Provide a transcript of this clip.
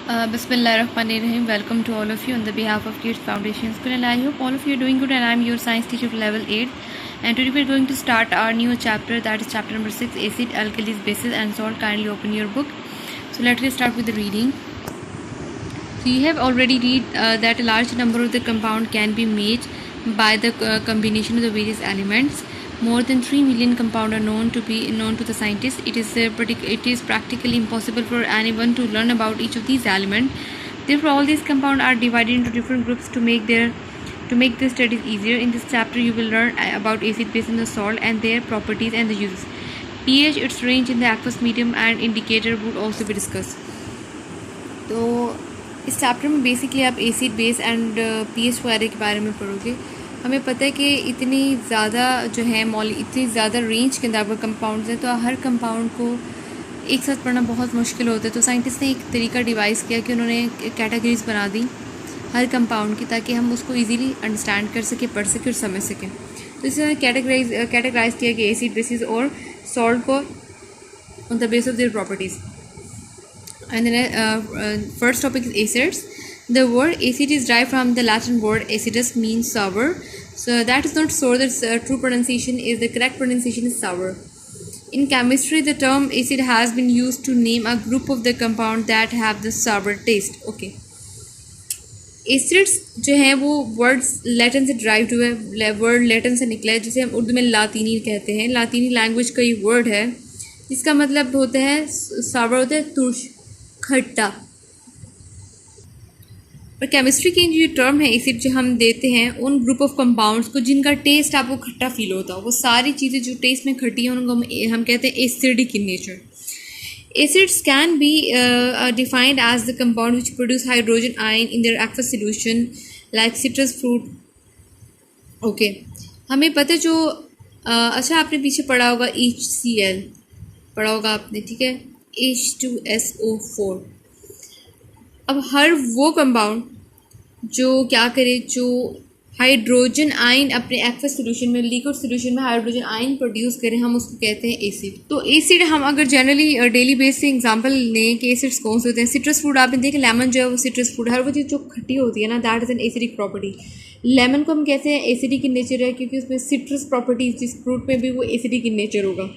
Bismillahirrahmanirrahim. Welcome to all of you on the behalf of Kids Foundation School, and I hope all of you are doing good, and I am your science teacher for level 8, and today we are going to start our new chapter, that is chapter number 6, acid, alkalis, bases and salt. Kindly open your book. So let us start with the reading. So you have already read that a large number of the compound can be made by the combination of the various elements. More than 3 million compounds are known to the scientists. It is practically impossible for anyone to learn about each of these elements. Therefore, all these compounds are divided into different groups to make the studies easier. In this chapter, you will learn about acid, base, and the salt, and their properties and the uses. pH, its range in the aqueous medium, and indicator would also be discussed. तो इस chapter में basically आप acid, base and pH वगैरह के बारे में पढ़ोगे. हमें पता है कि इतनी ज़्यादा जो है इतनी ज़्यादा रेंज के अंदर आपका कंपाउंड्स हैं, तो हर कंपाउंड को एक साथ पढ़ना बहुत मुश्किल होता है. तो साइंटिस्ट ने एक तरीका डिवाइस किया कि उन्होंने कैटेगरीज बना दी हर कंपाउंड की, ताकि हम उसको इजीली अंडरस्टैंड कर सकें, पढ़ सकें और समझ सकें. तो इसमें कैटेगराइज किया कि एसिड, बेसिस और सॉल्ट को on the base of their properties. And then first topic is acids. The word acid is derived from the Latin word acidus, means sour. So that is not sour. The true pronunciation is, the correct pronunciation is sour. In chemistry, the term acid has been used to name a group of the compound that have the sour taste. Okay. Acids जो हैं वो words Latin से derived हुए हैं, word Latin से निकला है, जिसे हम उर्दू में लातीनी कहते हैं. लातीनी लैंग्वेज का ये वर्ड है, जिसका मतलब होता है सावर, होता है तुर्श, खट्टा. और केमिस्ट्री की जो टर्म है एसिड जो हम देते हैं उन ग्रुप ऑफ कंपाउंड्स को जिनका टेस्ट आपको खट्टा फील होता हो, वो सारी चीज़ें जो टेस्ट में खट्टी हैं उनको हम कहते हैं acidic in nature. Acids can be defined as the compound which produce hydrogen ion in their aqueous solution like citrus fruit. Okay, हमें पता है जो अच्छा आपने पीछे पढ़ा होगा HCl पढ़ा होगा आपने, ठीक है, H2SO4. अब हर वो कंपाउंड जो क्या करे, जो हाइड्रोजन आयन अपने एक्वस सॉल्यूशन में, लिक्विड सॉल्यूशन में हाइड्रोजन आयन प्रोड्यूस करें, हम उसको कहते हैं एसिड. तो एसिड हम अगर जनरली डेली बेस से एग्जांपल लें कि एसिड्स कौन से होते हैं. सिट्रस फ्रूट आपने देखा, लेमन जो है वो सिट्रस फ्रूट, हर वो चीज़ जो खट्टी होती है ना, that is an acidic property. Lemon को हम कहते हैं एसिडिक इन नेचर है, क्योंकि उसमें सिट्रस प्रॉपर्टीज, जिस फ्रूट में भी वो एसिडिक इन नेचर होगा.